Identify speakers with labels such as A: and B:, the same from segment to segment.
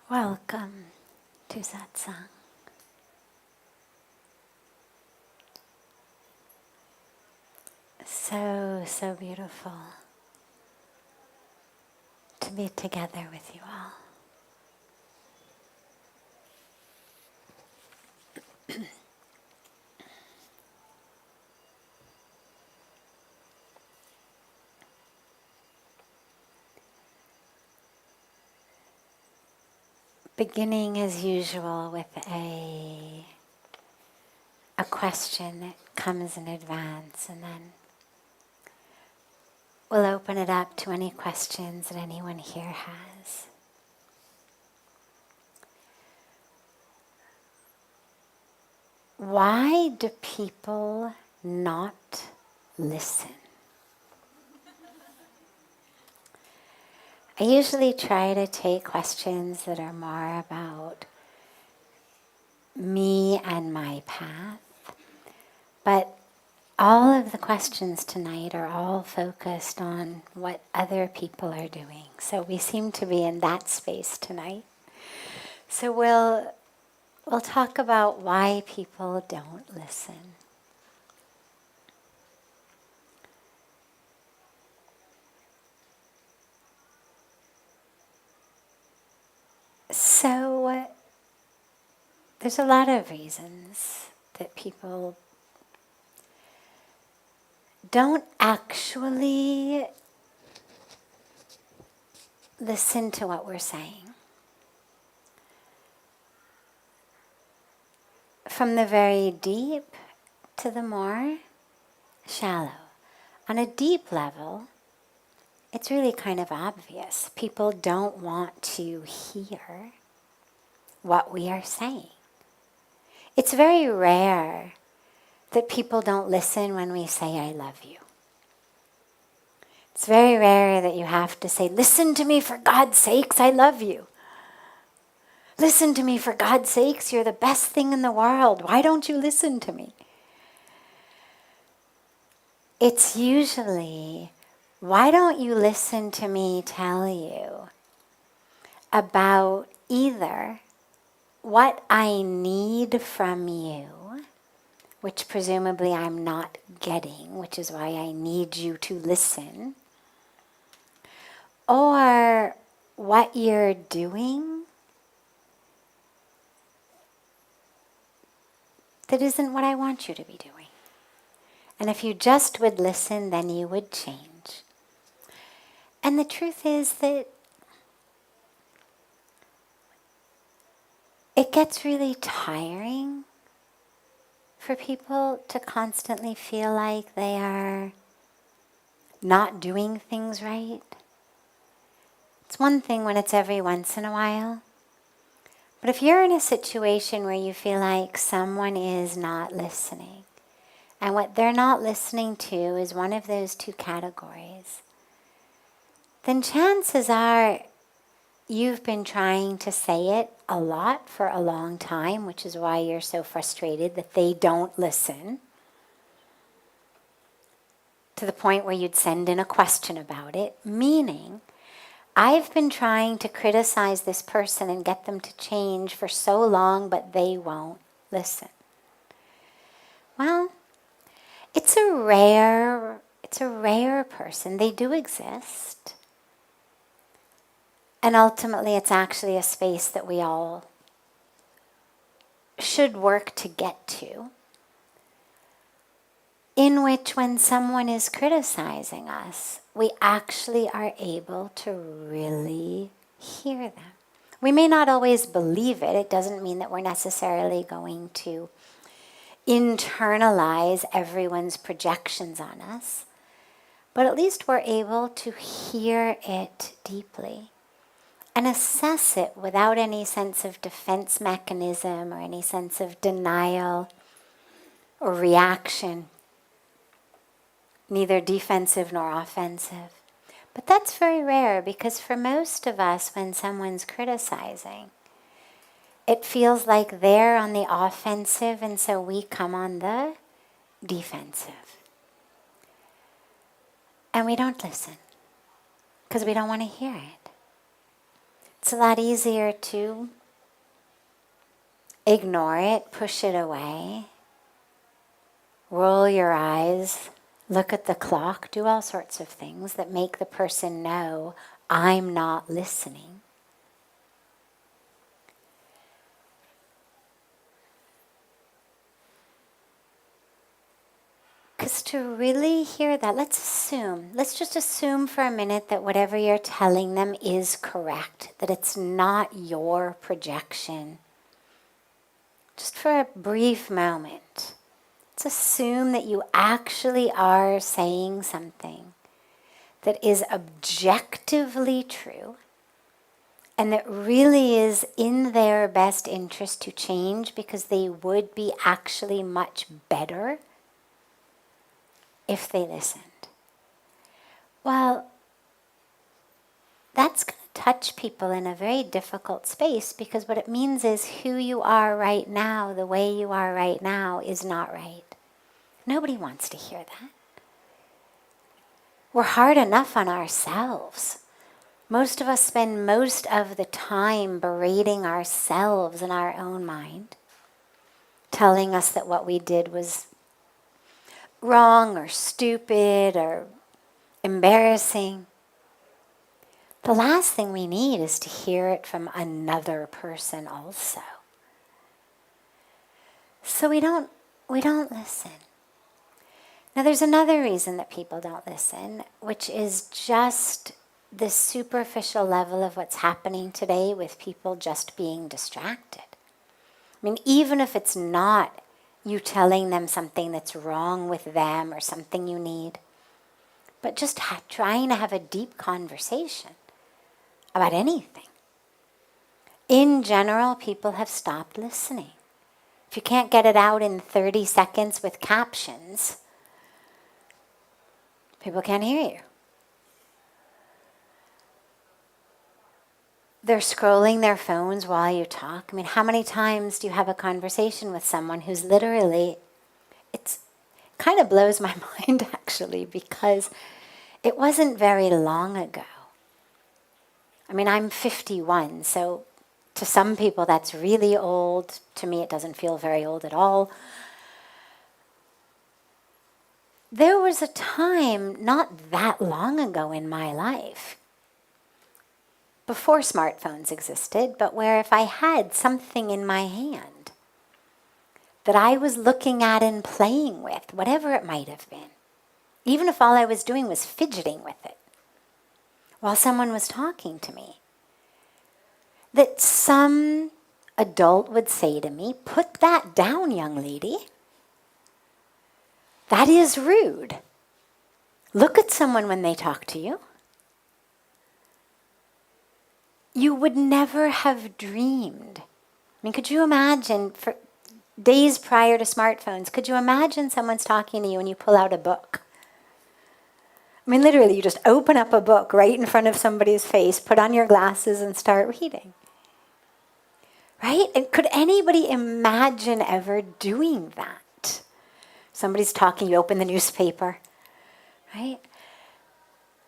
A: Welcome to Satsang. So beautiful to be together with you all. Beginning as usual with a question that comes in advance, and then we'll open it up to any questions that anyone here has. Why do people not listen? I usually try to take questions that are more about me and my path, but all of the questions tonight are all focused on what other people are doing. So we seem to be in that space tonight. So we'll talk about why people don't listen. So there's a lot of reasons that people don't actually listen to what we're saying. From the very deep to the more shallow. On a deep level, it's really kind of obvious. People don't want to hear what we are saying. It's very rare that people don't listen when we say, I love you. It's very rare that you have to say, listen to me for God's sakes, I love you. Listen to me for God's sakes, you're the best thing in the world. Why don't you listen to me? It's usually, why don't you listen to me tell you about either what I need from you, which presumably I'm not getting, which is why I need you to listen, or what you're doing that isn't what I want you to be doing. And if you just would listen, then you would change. And the truth is that it gets really tiring for people to constantly feel like they are not doing things right. It's one thing when it's every once in a while. But if you're in a situation where you feel like someone is not listening, and what they're not listening to is one of those two categories, then chances are you've been trying to say it a lot for a long time, which is why you're so frustrated that they don't listen, to the point where you'd send in a question about it, meaning I've been trying to criticize this person and get them to change for so long, but they won't listen. Well, it's a rare person. They do exist. And ultimately, it's actually a space that we all should work to get to, in which when someone is criticizing us, we actually are able to really hear them. We may not always believe it. It doesn't mean that we're necessarily going to internalize everyone's projections on us, but at least we're able to hear it deeply and assess it without any sense of defense mechanism or any sense of denial or reaction, neither defensive nor offensive. But that's very rare, because for most of us, when someone's criticizing, it feels like they're on the offensive, and so we come on the defensive. And we don't listen, because we don't want to hear it. It's a lot easier to ignore it, push it away, roll your eyes, look at the clock, do all sorts of things that make the person know, I'm not listening. Because to really hear that, let's just assume for a minute that whatever you're telling them is correct, that it's not your projection. Just for a brief moment, let's assume that you actually are saying something that is objectively true and that really is in their best interest to change, because they would be actually much better if they listened. Well, that's going to touch people in a very difficult space, because what it means is who you are right now, the way you are right now, is not right. Nobody wants to hear that. We're hard enough on ourselves. Most of us spend most of the time berating ourselves in our own mind, telling us that what we did was wrong or stupid or embarrassing. The last thing we need is to hear it from another person also. So we don't listen. Now there's another reason that people don't listen, which is just the superficial level of what's happening today with people just being distracted. I mean, even if it's not you telling them something that's wrong with them or something you need, but just trying to have a deep conversation about anything. In general, people have stopped listening. If you can't get it out in 30 seconds with captions, people can't hear you. They're scrolling their phones while you talk. I mean, how many times do you have a conversation with someone who's literally, it kind of blows my mind actually, because it wasn't very long ago. I mean, I'm 51, so to some people that's really old. To me, it doesn't feel very old at all. There was a time not that long ago in my life, before smartphones existed, but where if I had something in my hand that I was looking at and playing with, whatever it might have been, even if all I was doing was fidgeting with it while someone was talking to me, that some adult would say to me, "Put that down, young lady. That is rude. Look at someone when they talk to you." You would never have dreamed. I mean, could you imagine, for days prior to smartphones, could you imagine someone's talking to you and you pull out a book? I mean, literally, you just open up a book right in front of somebody's face, put on your glasses and start reading. Right? And could anybody imagine ever doing that? Somebody's talking, you open the newspaper, right?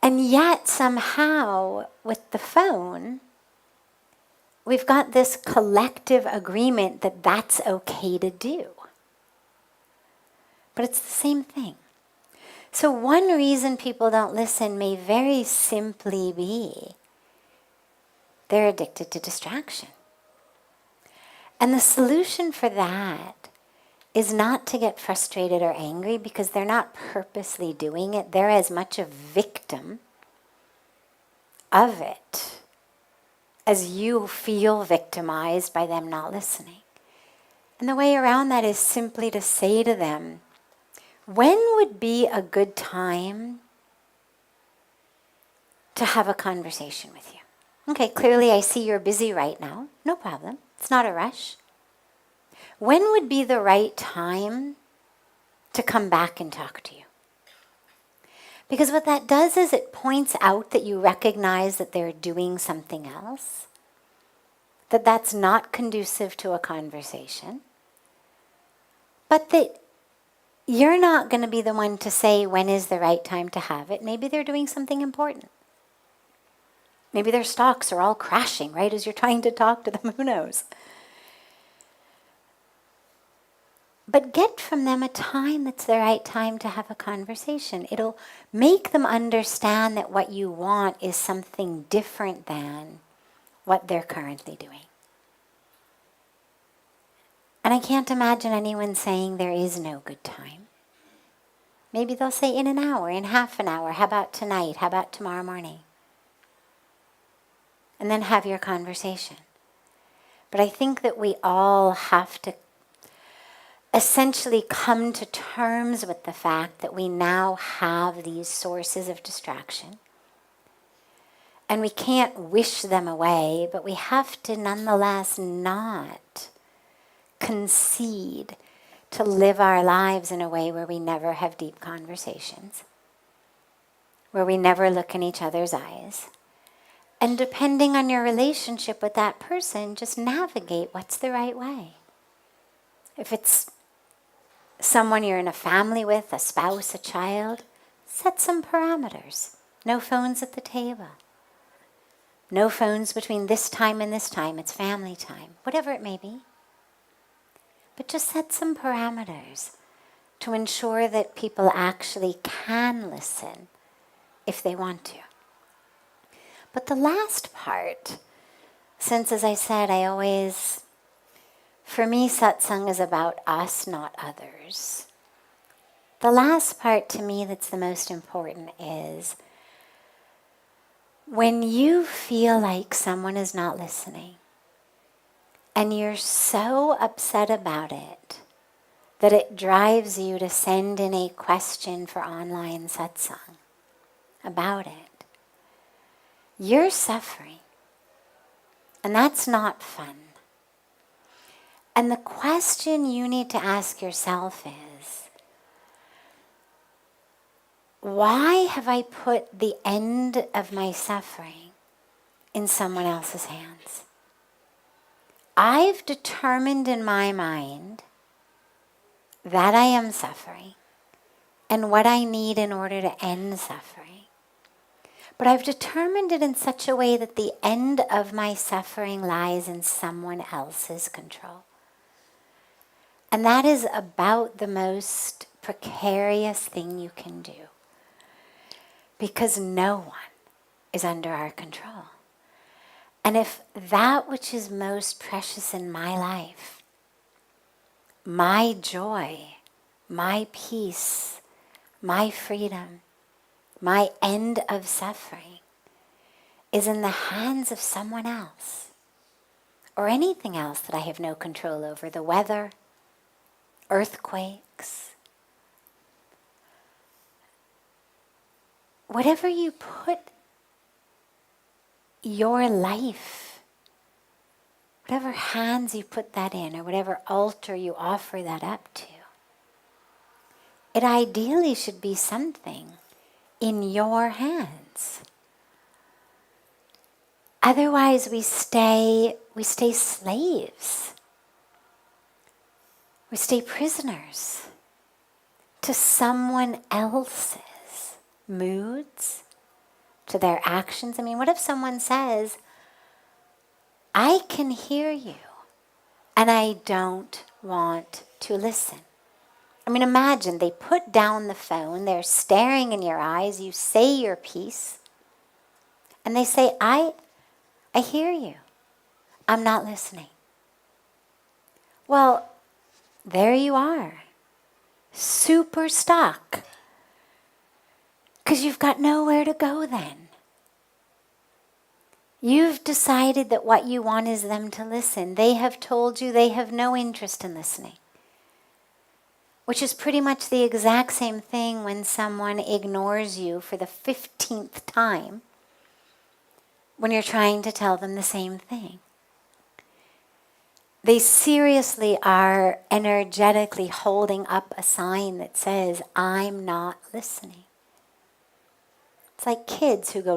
A: And yet, somehow, with the phone, we've got this collective agreement that that's okay to do. But it's the same thing. So one reason people don't listen may very simply be they're addicted to distraction. And the solution for that is not to get frustrated or angry, because they're not purposely doing it. They're as much a victim of it as you feel victimized by them not listening. And the way around that is simply to say to them, when would be a good time to have a conversation with you? Okay, clearly I see you're busy right now. No problem. It's not a rush. When would be the right time to come back and talk to you? Because what that does is it points out that you recognize that they're doing something else, that that's not conducive to a conversation, but that you're not going to be the one to say when is the right time to have it. Maybe they're doing something important. Maybe their stocks are all crashing right as you're trying to talk to them. Who knows? But get from them a time that's the right time to have a conversation. It'll make them understand that what you want is something different than what they're currently doing. And I can't imagine anyone saying there is no good time. Maybe they'll say in an hour, in half an hour, how about tonight, how about tomorrow morning? And then have your conversation. But I think that we all have to essentially come to terms with the fact that we now have these sources of distraction. And we can't wish them away, but we have to nonetheless not concede to live our lives in a way where we never have deep conversations, where we never look in each other's eyes. And depending on your relationship with that person, just navigate what's the right way. If it's someone you're in a family with, a spouse, a child, set some parameters. No phones at the table. No phones between this time and this time. It's family time. Whatever it may be. But just set some parameters to ensure that people actually can listen if they want to. But the last part, since as I said, for me, satsang is about us, not others. The last part to me that's the most important is when you feel like someone is not listening and you're so upset about it that it drives you to send in a question for online satsang about it, you're suffering. And that's not fun. And the question you need to ask yourself is, why have I put the end of my suffering in someone else's hands? I've determined in my mind that I am suffering and what I need in order to end suffering. But I've determined it in such a way that the end of my suffering lies in someone else's control. And that is about the most precarious thing you can do. Because no one is under our control. And if that which is most precious in my life, my joy, my peace, my freedom, my end of suffering, is in the hands of someone else, or anything else that I have no control over, the weather, earthquakes, whatever you put your life, whatever hands you put that in, or whatever altar you offer that up to, it ideally should be something in your hands. Otherwise we stay slaves. We stay prisoners to someone else's moods, to their actions. I mean, what if someone says, I can hear you and I don't want to listen? I mean, imagine they put down the phone, they're staring in your eyes, you say your piece, and they say, I hear you. I'm not listening. Well, there you are, super stuck, because you've got nowhere to go then. You've decided that what you want is them to listen. They have told you they have no interest in listening. Which is pretty much the exact same thing when someone ignores you for the 15th time when you're trying to tell them the same thing. They seriously are energetically holding up a sign that says, I'm not listening. It's like kids who go,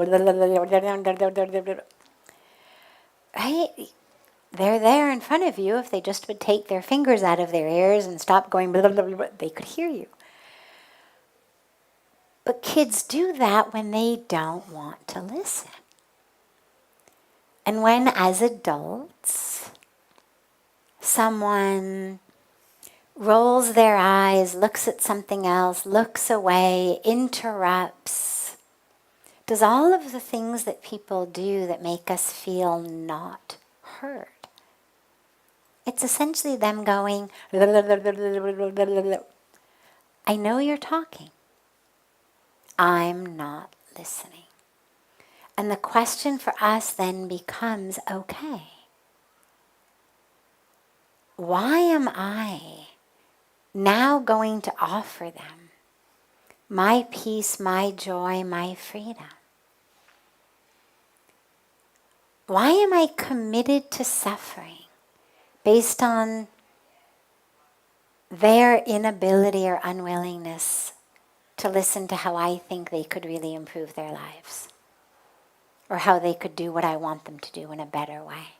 A: right? They're there in front of you. If they just would take their fingers out of their ears and stop going, they could hear you. But kids do that when they don't want to listen. And when, as adults, someone rolls their eyes, looks at something else, looks away, interrupts, does all of the things that people do that make us feel not heard. It's essentially them going, I know you're talking. I'm not listening. And the question for us then becomes, okay, why am I now going to offer them my peace, my joy, my freedom? Why am I committed to suffering based on their inability or unwillingness to listen to how I think they could really improve their lives, or how they could do what I want them to do in a better way?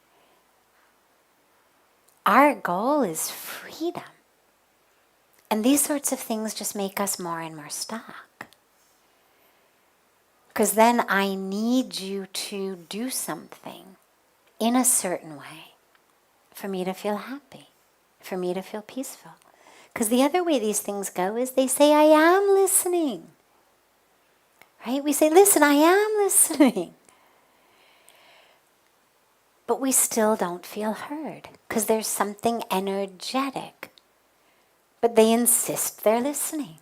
A: Our goal is freedom. And these sorts of things just make us more and more stuck. Because then I need you to do something in a certain way for me to feel happy, for me to feel peaceful. Because the other way these things go is they say, I am listening. Right? We say, listen, I am listening. But we still don't feel heard because there's something energetic. But they insist they're listening.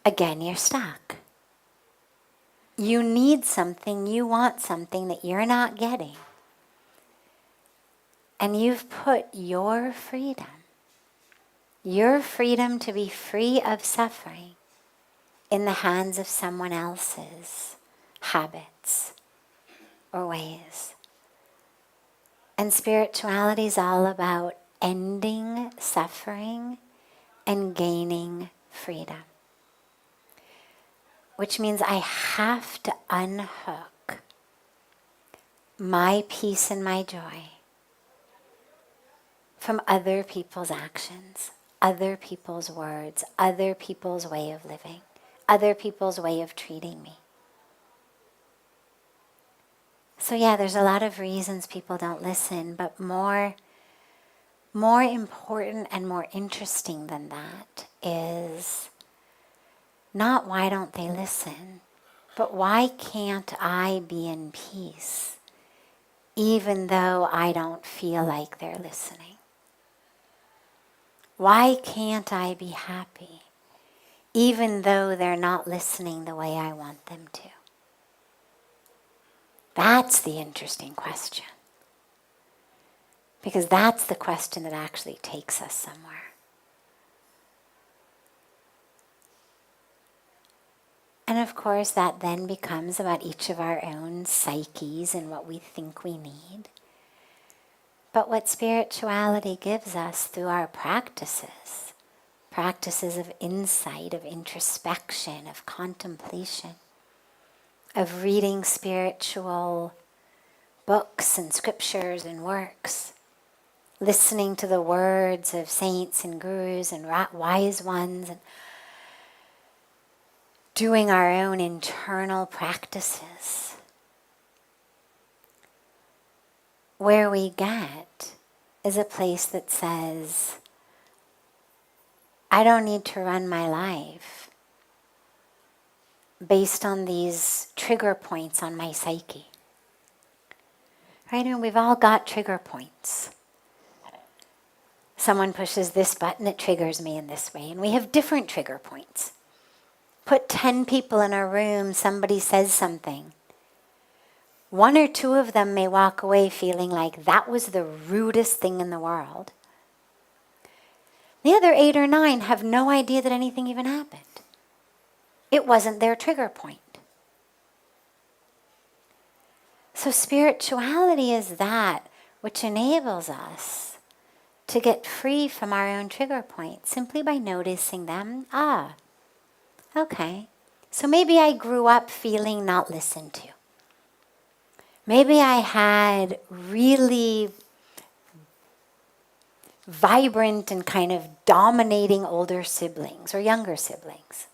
A: Again, you're stuck. You need something, you want something that you're not getting. And you've put your freedom to be free of suffering, in the hands of someone else's habits or ways. And spirituality is all about ending suffering and gaining freedom. Which means I have to unhook my peace and my joy from other people's actions, other people's words, other people's way of living, other people's way of treating me. So yeah, there's a lot of reasons people don't listen, but more important and more interesting than that is not why don't they listen, but why can't I be in peace even though I don't feel like they're listening? Why can't I be happy even though they're not listening the way I want them to? That's the interesting question. Because that's the question that actually takes us somewhere. And of course, that then becomes about each of our own psyches and what we think we need. But what spirituality gives us through our practices of insight, of introspection, of contemplation, of reading spiritual books and scriptures and works, listening to the words of saints and gurus and wise ones, and doing our own internal practices. Where we get is a place that says, I don't need to run my life based on these trigger points on my psyche. Right? And we've all got trigger points. Someone pushes this button, it triggers me in this way. And we have different trigger points. Put 10 people in a room, somebody says something. One or two of them may walk away feeling like that was the rudest thing in the world. The other 8 or 9 have no idea that anything even happened. It wasn't their trigger point. So spirituality is that which enables us to get free from our own trigger points simply by noticing them. Okay, so maybe I grew up feeling not listened to. Maybe I had really vibrant and kind of dominating older siblings or younger siblings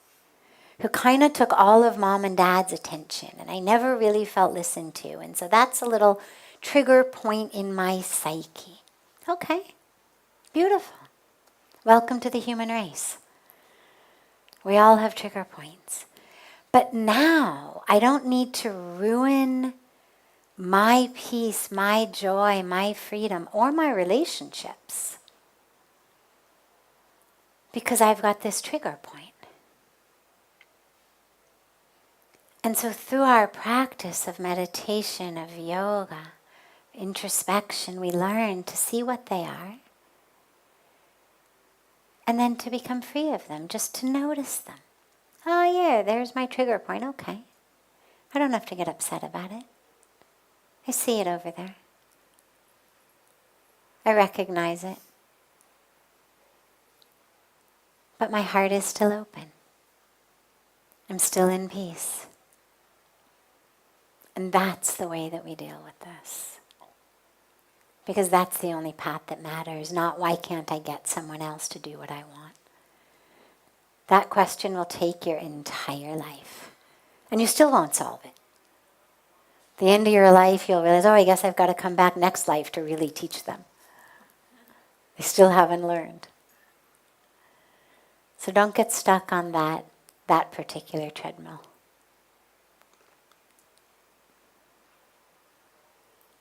A: who kind of took all of mom and dad's attention, and I never really felt listened to. And so that's a little trigger point in my psyche. Okay, beautiful. Welcome to the human race. We all have trigger points. But now I don't need to ruin my peace, my joy, my freedom, or my relationships because I've got this trigger point. And so through our practice of meditation, of yoga, introspection, we learn to see what they are and then to become free of them, just to notice them. Oh yeah, there's my trigger point, okay. I don't have to get upset about it. I see it over there. I recognize it. But my heart is still open. I'm still in peace. And that's the way that we deal with this. Because that's the only path that matters, not why can't I get someone else to do what I want. That question will take your entire life. And you still won't solve it. At the end of your life, you'll realize, oh, I guess I've got to come back next life to really teach them. They still haven't learned. So don't get stuck on that particular treadmill.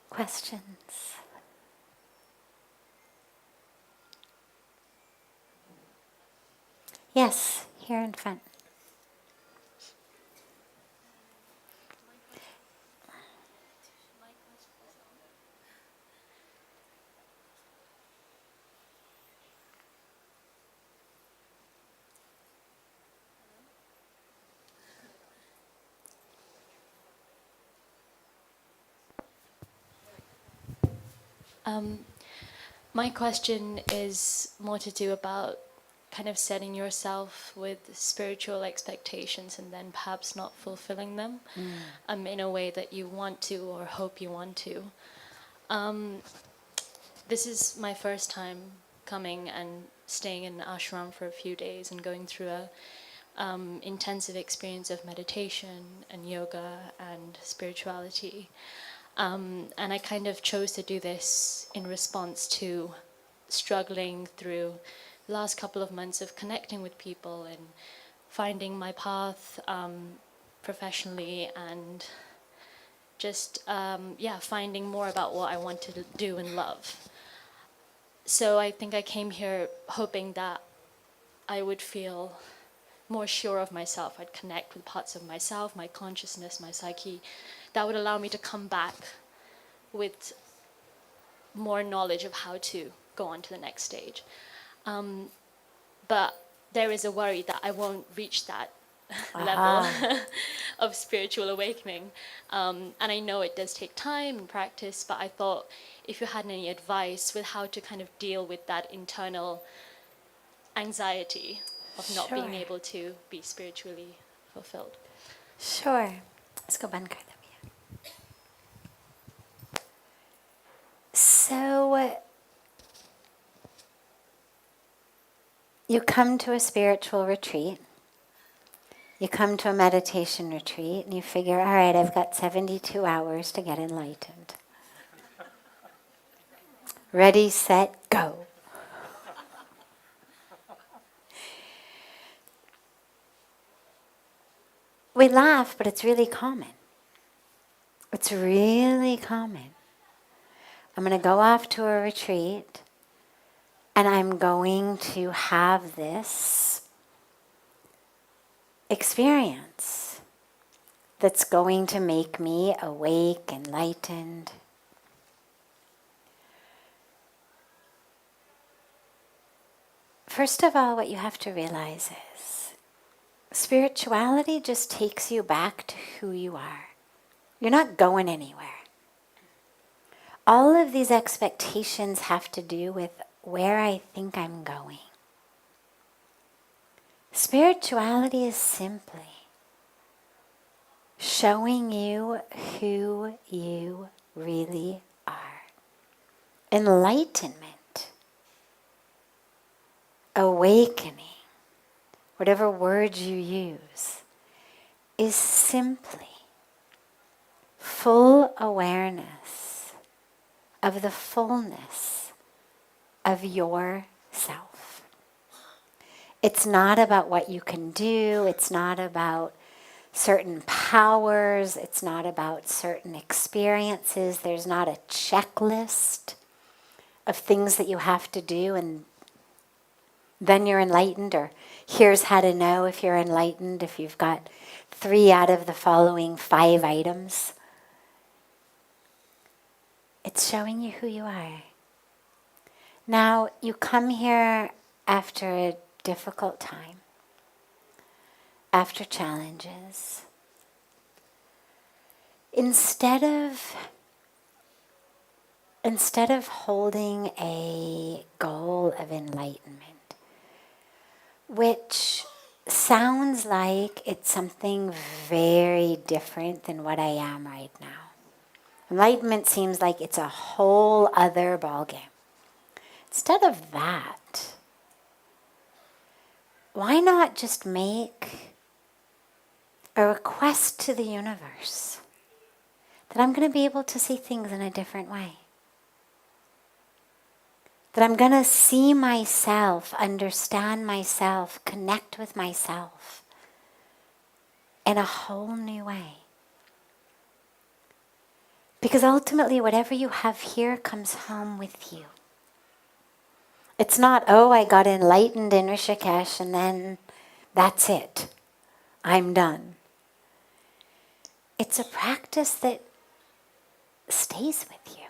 A: Questions? Yes, here in front.
B: My question is more to do about kind of setting yourself with spiritual expectations and then perhaps not fulfilling them in a way that you want to or hope you want to. This is my first time coming and staying in ashram for a few days and going through a intensive experience of meditation and yoga and spirituality. And I kind of chose to do this in response to struggling through the last couple of months of connecting with people and finding my path professionally and just, finding more about what I want to do and love. So I think I came here hoping that I would feel more sure of myself. I'd connect with parts of myself, my consciousness, my psyche, that would allow me to come back with more knowledge of how to go on to the next stage. But there is a worry that I won't reach that level of spiritual awakening. And I know it does take time and practice, but I thought if you had any advice with how to kind of deal with that internal anxiety of not being able to be spiritually fulfilled.
A: Sure. Let's go bank. So you come to a spiritual retreat, you come to a meditation retreat, and you figure, all right, I've got 72 hours to get enlightened. Ready, set, go. We laugh, but it's really common. It's really common. I'm going to go off to a retreat, and I'm going to have this experience that's going to make me awake, enlightened. First of all, what you have to realize is spirituality just takes you back to who you are. You're not going anywhere. All of these expectations have to do with where I think I'm going. Spirituality is simply showing you who you really are. Enlightenment, awakening, whatever words you use, is simply full awareness of the fullness of yourself. It's not about what you can do. It's not about certain powers. It's not about certain experiences. There's not a checklist of things that you have to do and then you're enlightened, or here's how to know if you're enlightened if you've got 3 out of the following 5 items. It's showing you who you are. Now, you come here after a difficult time, after challenges. Instead of holding a goal of enlightenment, which sounds like it's something very different than what I am right now. Enlightenment seems like it's a whole other ballgame. Instead of that, why not just make a request to the universe that I'm going to be able to see things in a different way? That I'm going to see myself, understand myself, connect with myself in a whole new way. Because ultimately, whatever you have here comes home with you. It's not, oh, I got enlightened in Rishikesh and then that's it. I'm done. It's a practice that stays with you.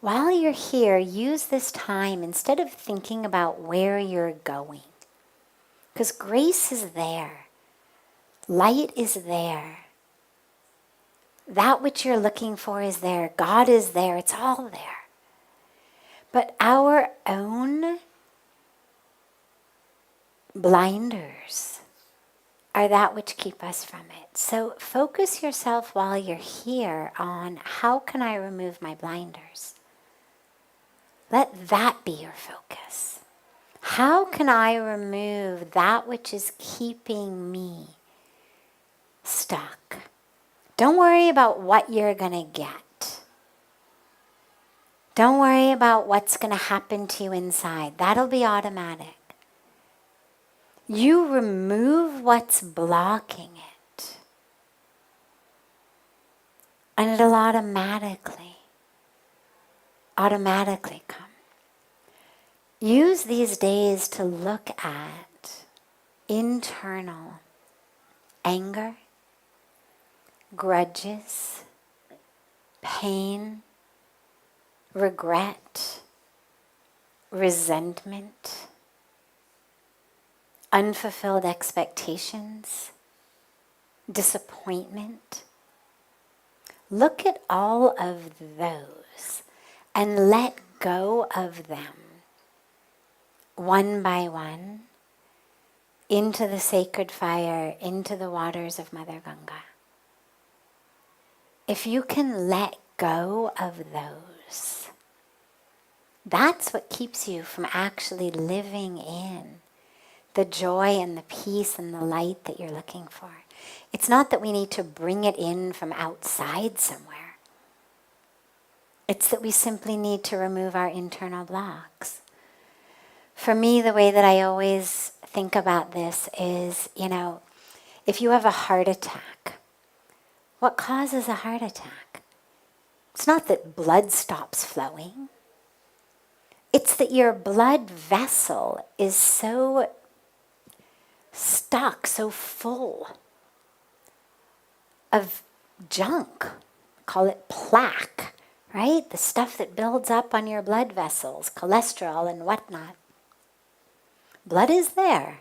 A: While you're here, use this time instead of thinking about where you're going. Because grace is there. Light is there. That which you're looking for is there. God is there. It's all there. But our own blinders are that which keep us from it. So focus yourself while you're here on how can I remove my blinders? Let that be your focus. How can I remove that which is keeping me stuck? Don't worry about what you're going to get. Don't worry about what's going to happen to you inside. That'll be automatic. You remove what's blocking it, and it'll automatically come. Use these days to look at internal anger, grudges, pain, regret, resentment, unfulfilled expectations, disappointment. Look at all of those and let go of them one by one into the sacred fire, into the waters of Mother Ganga. If you can let go of those, that's what keeps you from actually living in the joy and the peace and the light that you're looking for. It's not that we need to bring it in from outside somewhere. It's that we simply need to remove our internal blocks. For me, the way that I always think about this is, if you have a heart attack, what causes a heart attack? It's not that blood stops flowing. It's that your blood vessel is so stuck, so full of junk. Call it plaque, right? The stuff that builds up on your blood vessels, cholesterol and whatnot. Blood is there,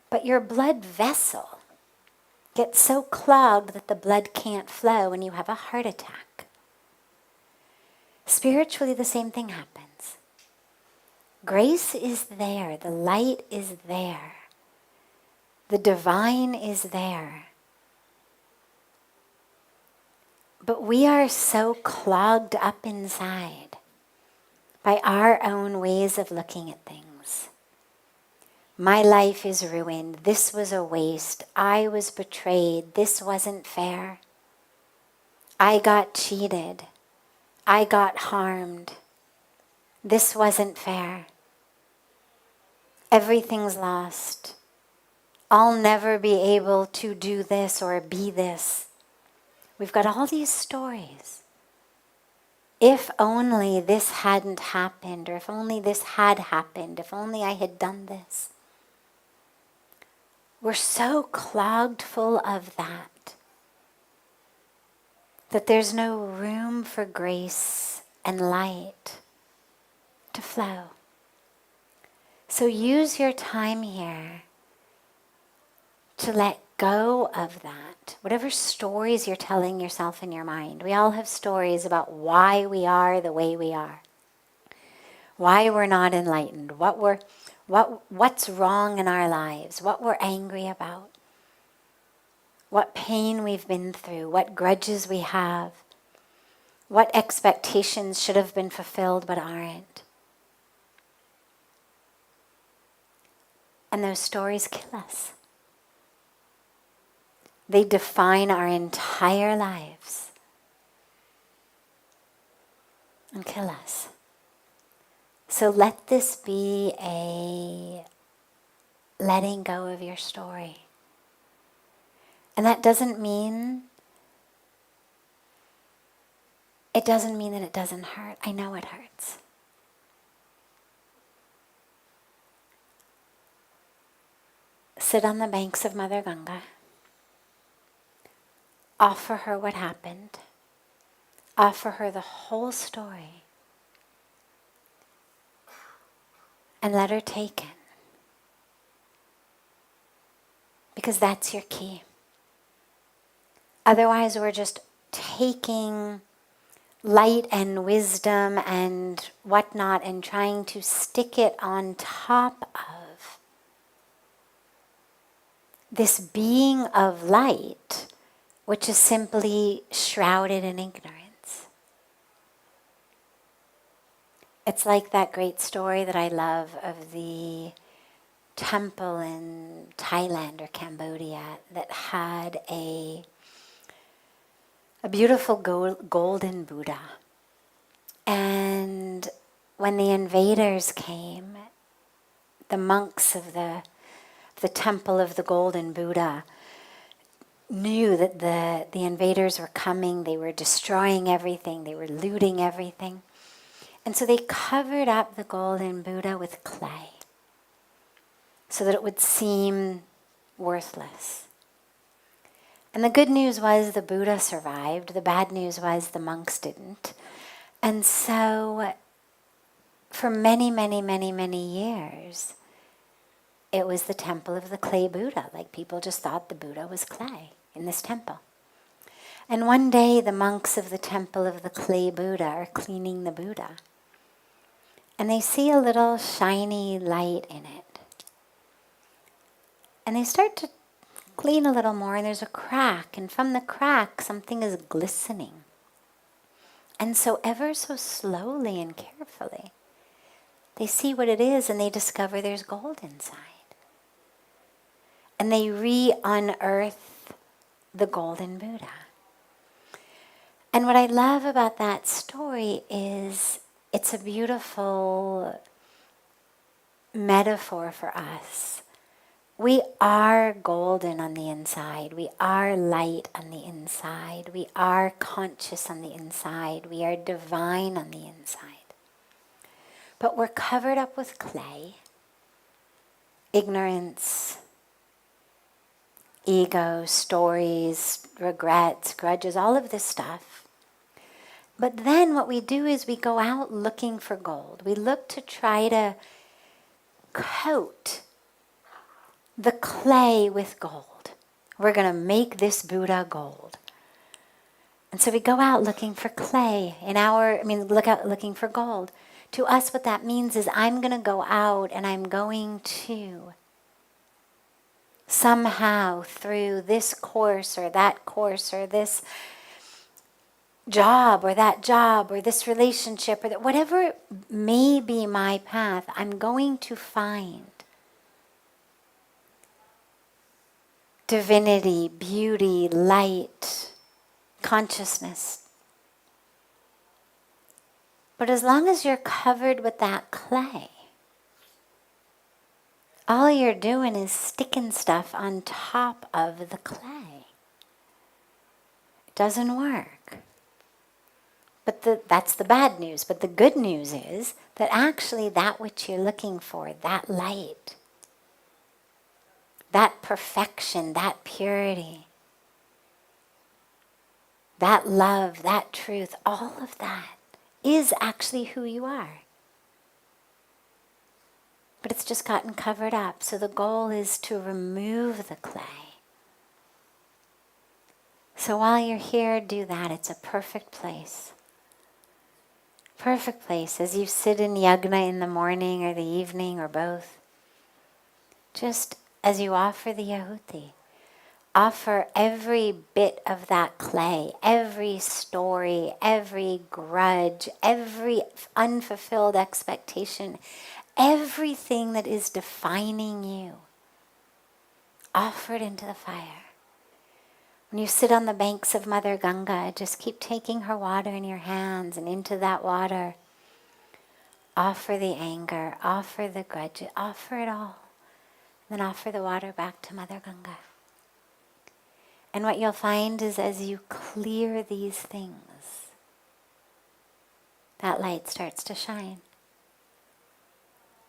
A: but your blood vessel gets so clogged that the blood can't flow and you have a heart attack. Spiritually, the same thing happens. Grace is there. The light is there. The divine is there. But we are so clogged up inside by our own ways of looking at things. My life is ruined. This was a waste. I was betrayed. This wasn't fair. I got cheated. I got harmed. This wasn't fair. Everything's lost. I'll never be able to do this or be this. We've got all these stories. If only this hadn't happened, or if only this had happened, if only I had done this. We're so clogged full of that there's no room for grace and light to flow. So use your time here to let go of that. Whatever stories you're telling yourself in your mind. We all have stories about why we are the way we are. Why we're not enlightened. What's wrong in our lives. What we're angry about. What pain we've been through. What grudges we have. What expectations should have been fulfilled but aren't. And those stories kill us. They define our entire lives and kill us. So let this be a letting go of your story. And that doesn't mean that it doesn't hurt. I know it hurts. Sit on the banks of Mother Ganga. Offer her what happened. Offer her the whole story. And let her take it. Because that's your key. Otherwise, we're just taking light and wisdom and whatnot and trying to stick it on top of this being of light, which is simply shrouded in ignorance. It's like that great story that I love of the temple in Thailand or Cambodia that had a beautiful golden Buddha. And when the invaders came, the monks of the temple of the golden Buddha knew that the invaders were coming, they were destroying everything, they were looting everything. And so they covered up the golden Buddha with clay so that it would seem worthless. And the good news was the Buddha survived. The bad news was the monks didn't. And so for many, many, many, many years, it was the temple of the clay Buddha. Like people just thought the Buddha was clay in this temple. And one day the monks of the temple of the clay Buddha are cleaning the Buddha. And they see a little shiny light in it. And they start to clean a little more, and there's a crack. And from the crack, something is glistening. And so ever so slowly and carefully, they see what it is, and they discover there's gold inside. And they re-unearth the golden Buddha. And what I love about that story is it's a beautiful metaphor for us. We are golden on the inside. We are light on the inside. We are conscious on the inside. We are divine on the inside. But we're covered up with clay, ignorance, ego, stories, regrets, grudges, all of this stuff. But then what we do is we go out looking for gold. We look to try to coat the clay with gold. We're going to make this Buddha gold. And so we go out looking for clay looking for gold. To us, what that means is I'm going to go out and I'm going to somehow through this course or this job or that job or this relationship or whatever may be my path, I'm going to find divinity, beauty, light, consciousness. But as long as you're covered with that clay, all you're doing is sticking stuff on top of the clay. It doesn't work. But that's the bad news. But the good news is that actually that which you're looking for, that light, that perfection, that purity, that love, that truth, all of that is actually who you are. But it's just gotten covered up. So the goal is to remove the clay. So while you're here, do that. It's a perfect place. Perfect place. As you sit in yagna in the morning or the evening or both, just as you offer the yahuti, offer every bit of that clay, every story, every grudge, every unfulfilled expectation, everything that is defining you. Offer it into the fire. When you sit on the banks of Mother Ganga, just keep taking her water in your hands, and into that water, offer the anger, offer the grudge, offer it all. Then offer the water back to Mother Ganga. And what you'll find is as you clear these things, that light starts to shine.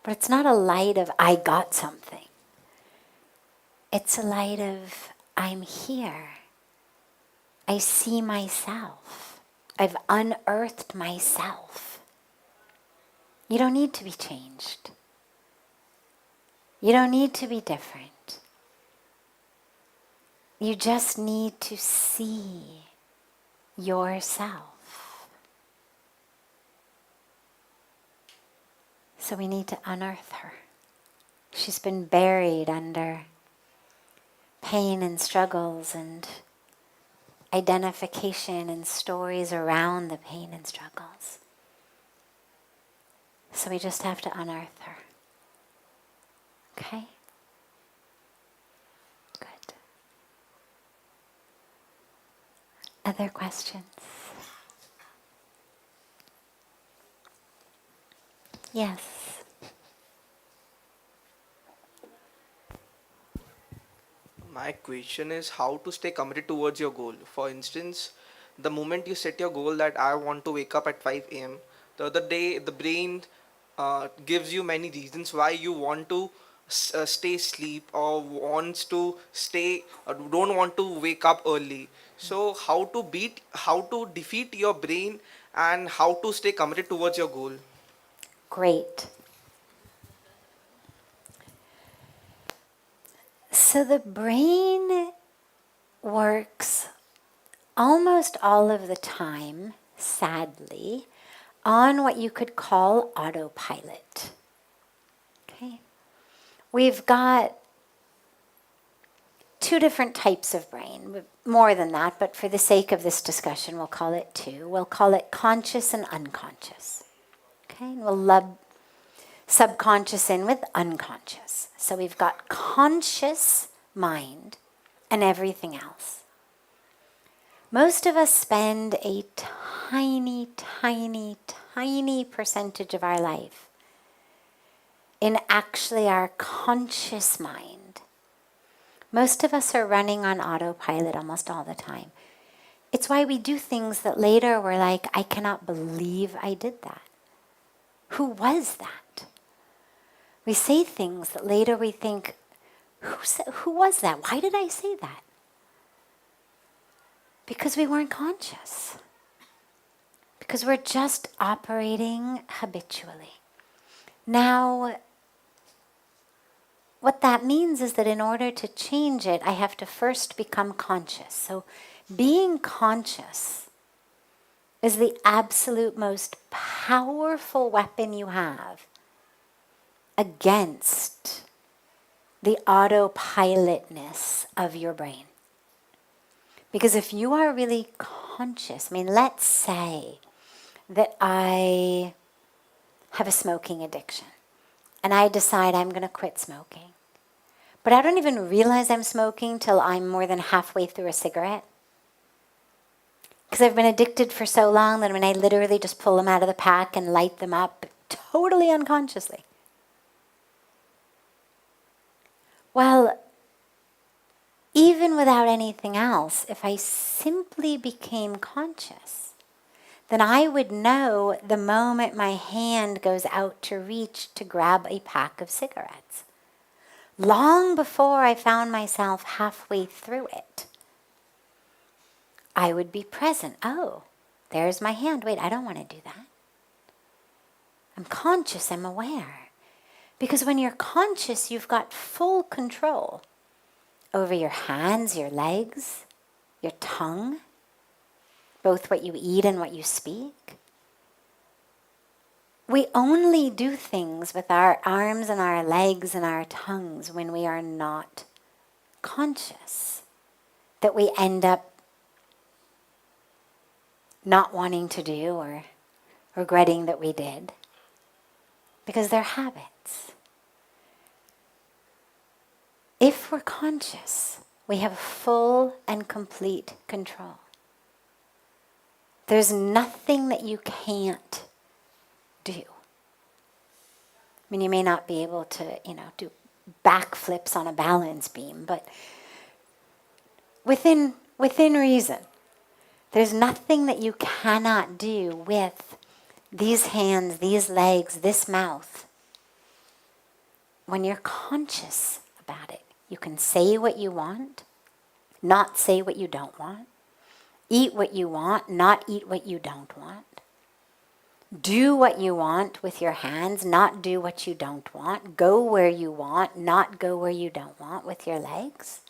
A: But it's not a light of, I got something. It's a light of, I'm here. I see myself. I've unearthed myself. You don't need to be changed. You don't need to be different. You just need to see yourself. So we need to unearth her. She's been buried under pain and struggles and identification and stories around the pain and struggles. So we just have to unearth her. Okay? Good. Other questions? Yes.
C: My question is how to stay committed towards your goal. For instance, the moment you set your goal that I want to wake up at 5 a.m., the other day the brain gives you many reasons why you want to stay asleep or wants to stay or don't want to wake up early. So how to defeat your brain and how to stay committed towards your goal.
A: Great. So the brain works almost all of the time, sadly, on what you could call autopilot. Okay? We've got two different types of brain, more than that, but for the sake of this discussion, we'll call it two. We'll call it conscious and unconscious. Okay? And we'll lump subconscious in with unconscious. So we've got conscious mind and everything else. Most of us spend a tiny, tiny, tiny percentage of our life in actually our conscious mind. Most of us are running on autopilot almost all the time. It's why we do things that later we're like, I cannot believe I did that. Who was that? We say things that later we think, who was that? Why did I say that? Because we weren't conscious. Because we're just operating habitually. Now, what that means is that in order to change it, I have to first become conscious. So being conscious is the absolute most powerful weapon you have against the autopilotness of your brain. Because if you are really conscious, let's say that I have a smoking addiction and I decide I'm going to quit smoking. But I don't even realize I'm smoking till I'm more than halfway through a cigarette. Because I've been addicted for so long that when I literally just pull them out of the pack and light them up, totally unconsciously. Well, even without anything else, if I simply became conscious, then I would know the moment my hand goes out to reach to grab a pack of cigarettes. Long before I found myself halfway through it, I would be present. Oh, there's my hand. Wait, I don't want to do that. I'm conscious, I'm aware. Because when you're conscious, you've got full control over your hands, your legs, your tongue, both what you eat and what you speak. We only do things with our arms and our legs and our tongues when we are not conscious, that we end up not wanting to do or regretting that we did, because they're habits. If we're conscious, we have full and complete control. There's nothing that you can't do. I mean, you may not be able to, do backflips on a balance beam, but within reason, there's nothing that you cannot do with these hands, these legs, this mouth. When you're conscious about it, you can say what you want, not say what you don't want, eat what you want, not eat what you don't want, do what you want with your hands, not do what you don't want, go where you want, not go where you don't want with your legs.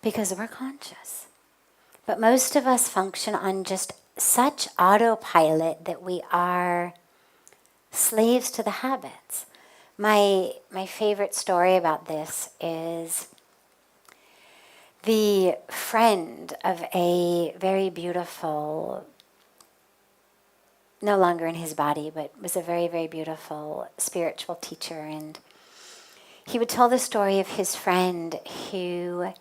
A: Because we're conscious. But most of us function on just such autopilot that we are slaves to the habits. My favorite story about this is the friend of a very beautiful, no longer in his body, but was a very, very beautiful spiritual teacher. And he would tell the story of his friend who,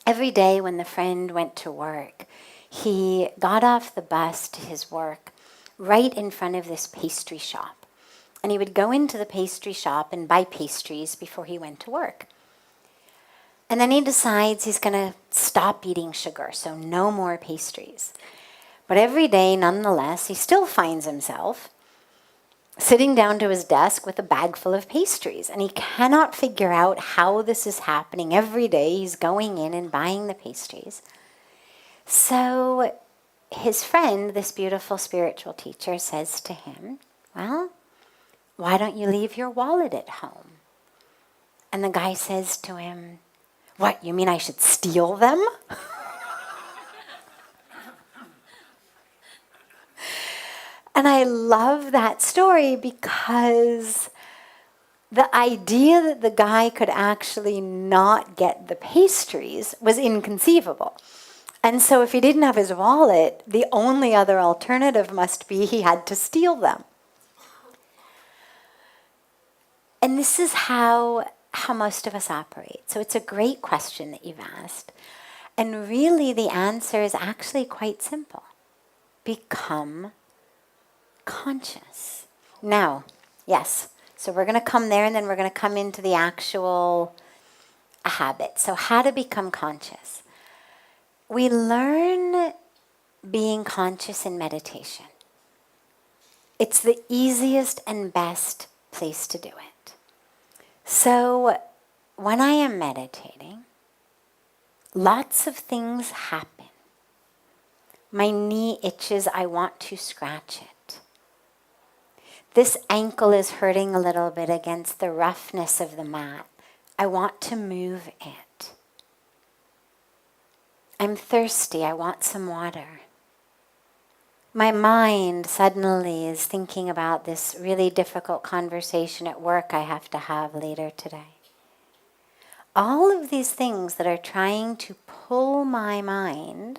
A: every day when the friend went to work, he got off the bus to his work right in front of this pastry shop. And he would go into the pastry shop and buy pastries before he went to work. And then he decides he's going to stop eating sugar, so no more pastries. But every day, nonetheless, he still finds himself sitting down to his desk with a bag full of pastries. And he cannot figure out how this is happening. Every day he's going in and buying the pastries. So his friend, this beautiful spiritual teacher, says to him, well, why don't you leave your wallet at home? And the guy says to him, what, you mean I should steal them? And I love that story because the idea that the guy could actually not get the pastries was inconceivable. And so if he didn't have his wallet, the only other alternative must be he had to steal them. And this is how most of us operate. So it's a great question that you've asked. And really the answer is actually quite simple. Become conscious. Now, yes, so we're going to come there and then we're going to come into the actual habit. So how to become conscious. We learn being conscious in meditation. It's the easiest and best place to do it. So when I am meditating, lots of things happen. My knee itches, I want to scratch it. This ankle is hurting a little bit against the roughness of the mat. I want to move it. I'm thirsty, I want some water. My mind suddenly is thinking about this really difficult conversation at work I have to have later today. All of these things that are trying to pull my mind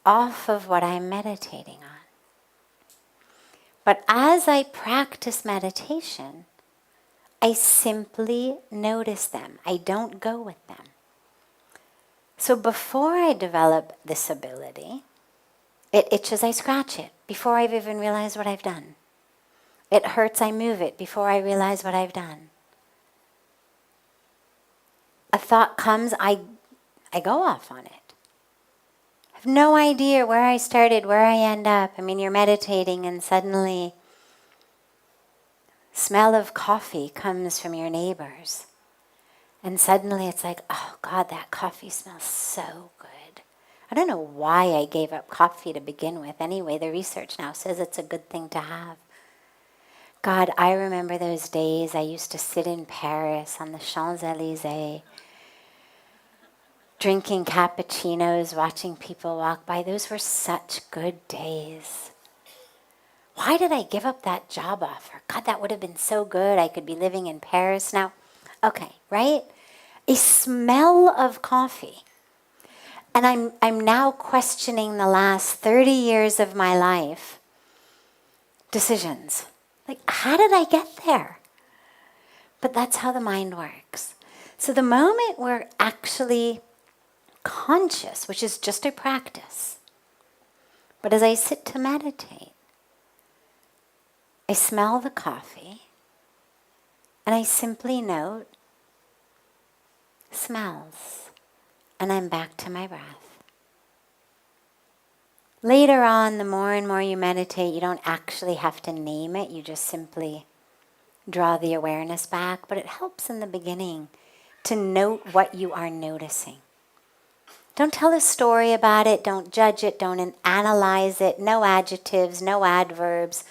A: off of what I'm meditating on. But as I practice meditation, I simply notice them. I don't go with them. So before I develop this ability, it itches, I scratch it before I've even realized what I've done. It hurts, I move it before I realize what I've done. A thought comes, I go off on it. I have no idea where I started, where I end up. I mean, you're meditating and suddenly smell of coffee comes from your neighbors. And suddenly it's like, oh God, that coffee smells so good. I don't know why I gave up coffee to begin with. Anyway, the research now says it's a good thing to have. God, I remember those days I used to sit in Paris on the Champs-Élysées, drinking cappuccinos, watching people walk by. Those were such good days. Why did I give up that job offer? God, that would have been so good. I could be living in Paris now. Okay, right? A smell of coffee. And I'm now questioning the last 30 years of my life decisions. Like, how did I get there? But that's how the mind works. So the moment we're actually conscious, which is just a practice, but as I sit to meditate, I smell the coffee and I simply note smells, and I'm back to my breath. Later on, the more and more you meditate, you don't actually have to name it, you just simply draw the awareness back, but it helps in the beginning to note what you are noticing. Don't tell a story about it, don't judge it, don't analyze it, no adjectives, no adverbs,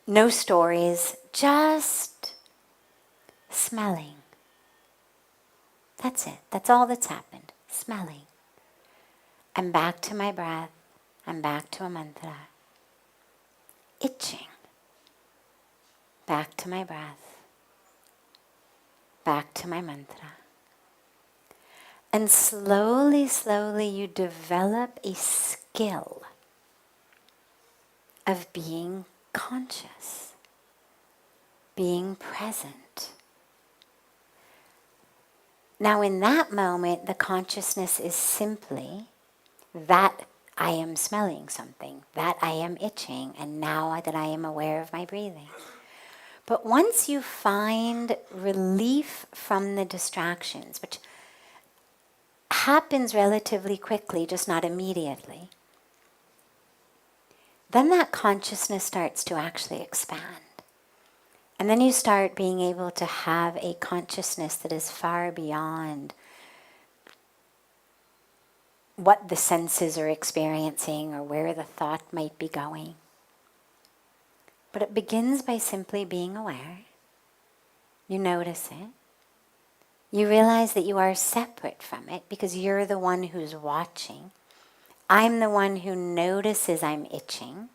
A: no stories, just smelling. That's it, that's all that's happened, smelling. I'm back to my breath, I'm back to a mantra. Itching. Back to my breath, back to my mantra. And slowly, slowly you develop a skill of being conscious, being present. Now in that moment, the consciousness is simply that I am smelling something, that I am itching, and now that I am aware of my breathing. But once you find relief from the distractions, which happens relatively quickly, just not immediately, then that consciousness starts to actually expand. And then you start being able to have a consciousness that is far beyond what the senses are experiencing or where the thought might be going. But it begins by simply being aware. You notice it. You realize that you are separate from it because you're the one who's watching. I'm the one who notices I'm itching,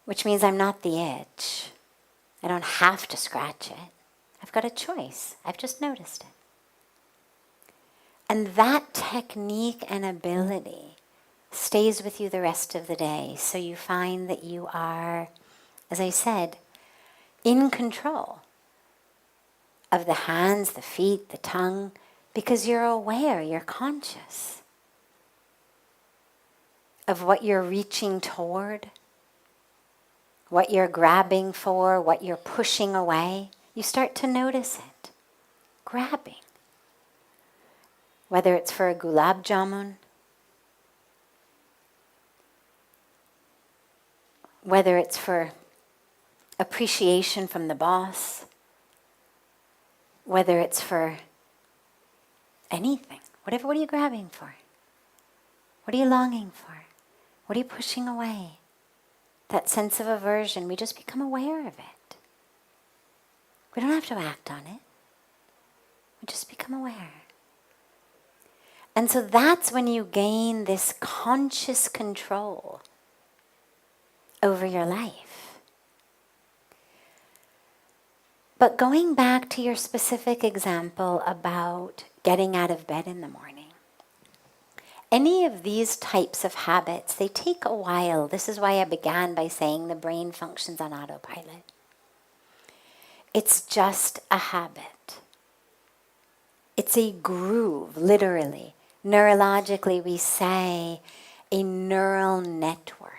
A: which means I'm not the itch. I don't have to scratch it. I've got a choice. I've just noticed it. And that technique and ability stays with you the rest of the day. So you find that you are, as I said, in control of the hands, the feet, the tongue, because you're aware, you're conscious of what you're reaching toward, what you're grabbing for, what you're pushing away. You start to notice it. Grabbing. Whether it's for a gulab jamun, whether it's for appreciation from the boss, whether it's for anything. What are you grabbing for? What are you longing for? What are you pushing away? That sense of aversion, we just become aware of it. We don't have to act on it. We just become aware. And so that's when you gain this conscious control over your life. But going back to your specific example about getting out of bed in the morning, Any of these types of habits, they take a while. This is why I began by saying the brain functions on autopilot. It's just a habit. It's a groove, literally. Neurologically, we say a neural network.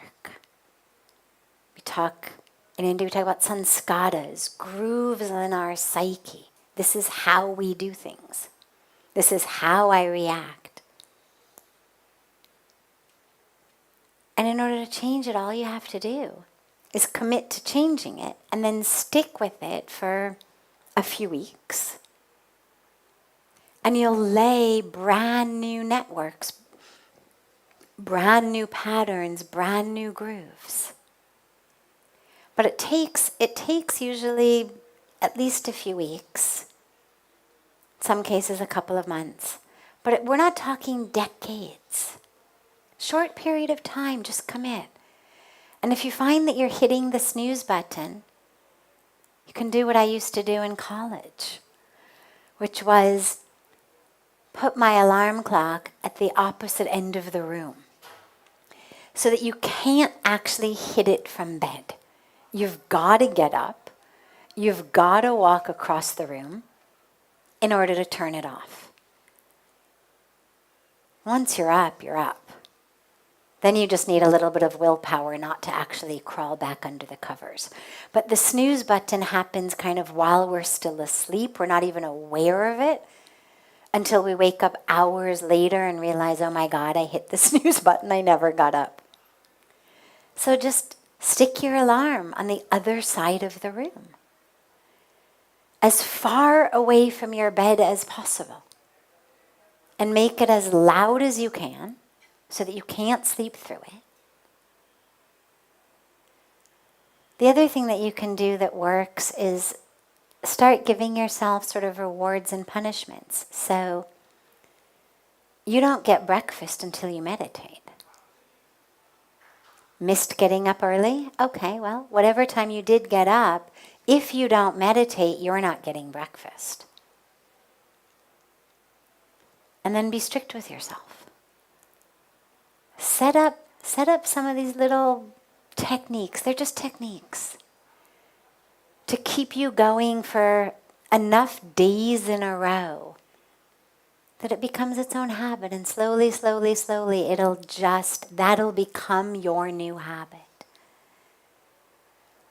A: In India, we talk about sanskaras, grooves in our psyche. This is how we do things. This is how I react. And in order to change it, all you have to do is commit to changing it and then stick with it for a few weeks. And you'll lay brand new networks, brand new patterns, brand new grooves. But it takes usually at least a few weeks, in some cases a couple of months. But we're not talking decades. Short period of time, just commit. And if you find that you're hitting the snooze button, you can do what I used to do in college, which was put my alarm clock at the opposite end of the room so that you can't actually hit it from bed. You've got to get up. You've got to walk across the room in order to turn it off. Once you're up, you're up. Then you just need a little bit of willpower not to actually crawl back under the covers. But the snooze button happens kind of while we're still asleep. We're not even aware of it until we wake up hours later and realize, oh my God, I hit the snooze button. I never got up. So just stick your alarm on the other side of the room, as far away from your bed as possible, and make it as loud as you can so that you can't sleep through it. The other thing that you can do that works is start giving yourself sort of rewards and punishments. So you don't get breakfast until you meditate. Missed getting up early? Okay, well, whatever time you did get up, if you don't meditate, you're not getting breakfast. And then be strict with yourself. Set up some of these little techniques. They're just techniques to keep you going for enough days in a row that it becomes its own habit, and slowly, slowly, slowly, that'll become your new habit.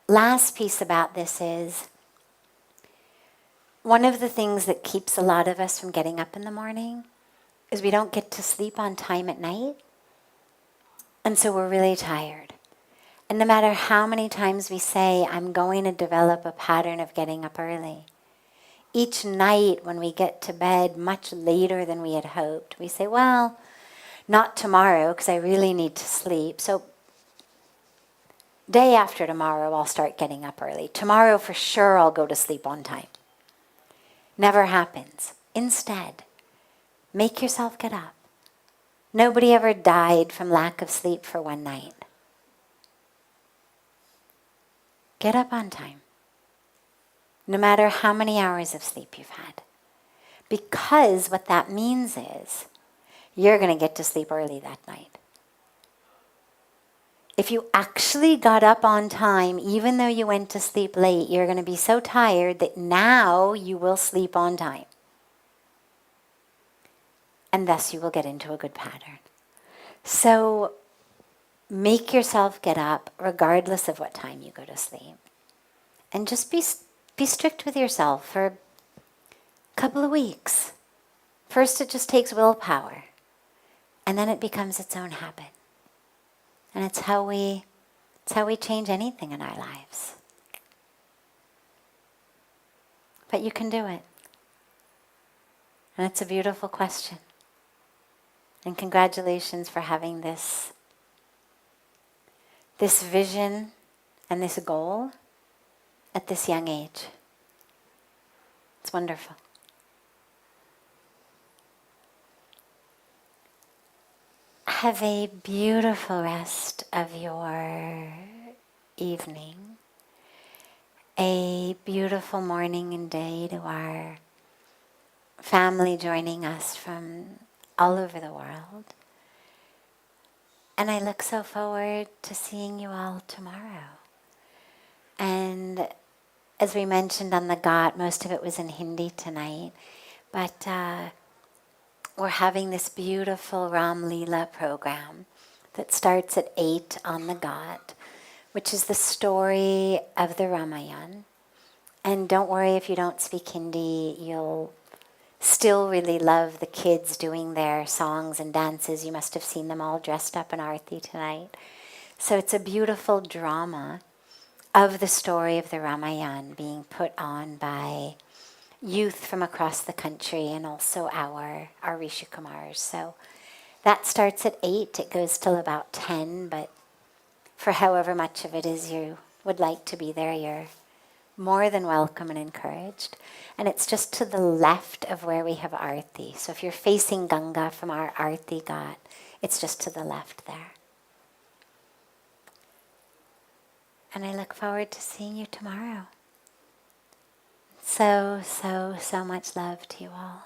A: Last piece about this is, one of the things that keeps a lot of us from getting up in the morning is we don't get to sleep on time at night, and so we're really tired. And no matter how many times we say, I'm going to develop a pattern of getting up early, each night when we get to bed much later than we had hoped, we say, well, not tomorrow because I really need to sleep. So day after tomorrow, I'll start getting up early. Tomorrow for sure I'll go to sleep on time. Never happens. Instead, make yourself get up. Nobody ever died from lack of sleep for one night. Get up on time, no matter how many hours of sleep you've had. Because what that means is you're going to get to sleep early that night. If you actually got up on time, even though you went to sleep late, you're going to be so tired that now you will sleep on time. And thus you will get into a good pattern. So make yourself get up regardless of what time you go to sleep. And just be strict with yourself for a couple of weeks. First it just takes willpower. And then it becomes its own habit. And it's how we change anything in our lives. But you can do it. And it's a beautiful question. And congratulations for having this vision and this goal at this young age. It's wonderful. Have a beautiful rest of your evening. A beautiful morning and day to our family joining us from all over the world. And I look so forward to seeing you all tomorrow. And as we mentioned on the Ghat, most of it was in Hindi tonight, but we're having this beautiful Ram Leela program that starts at 8 on the Ghat, which is the story of the Ramayana. And don't worry if you don't speak Hindi, you'll still really love the kids doing their songs and dances. You must have seen them all dressed up in Aarti tonight. So it's a beautiful drama of the story of the Ramayana being put on by youth from across the country and also our Rishi Kumars. So that starts at 8. It goes till about 10, but for however much of it is you would like to be there, you're more than welcome and encouraged. And it's just to the left of where we have Aarti. So if you're facing Ganga from our Aarti Ghat, it's just to the left there. And I look forward to seeing you tomorrow. So, so, so much love to you all.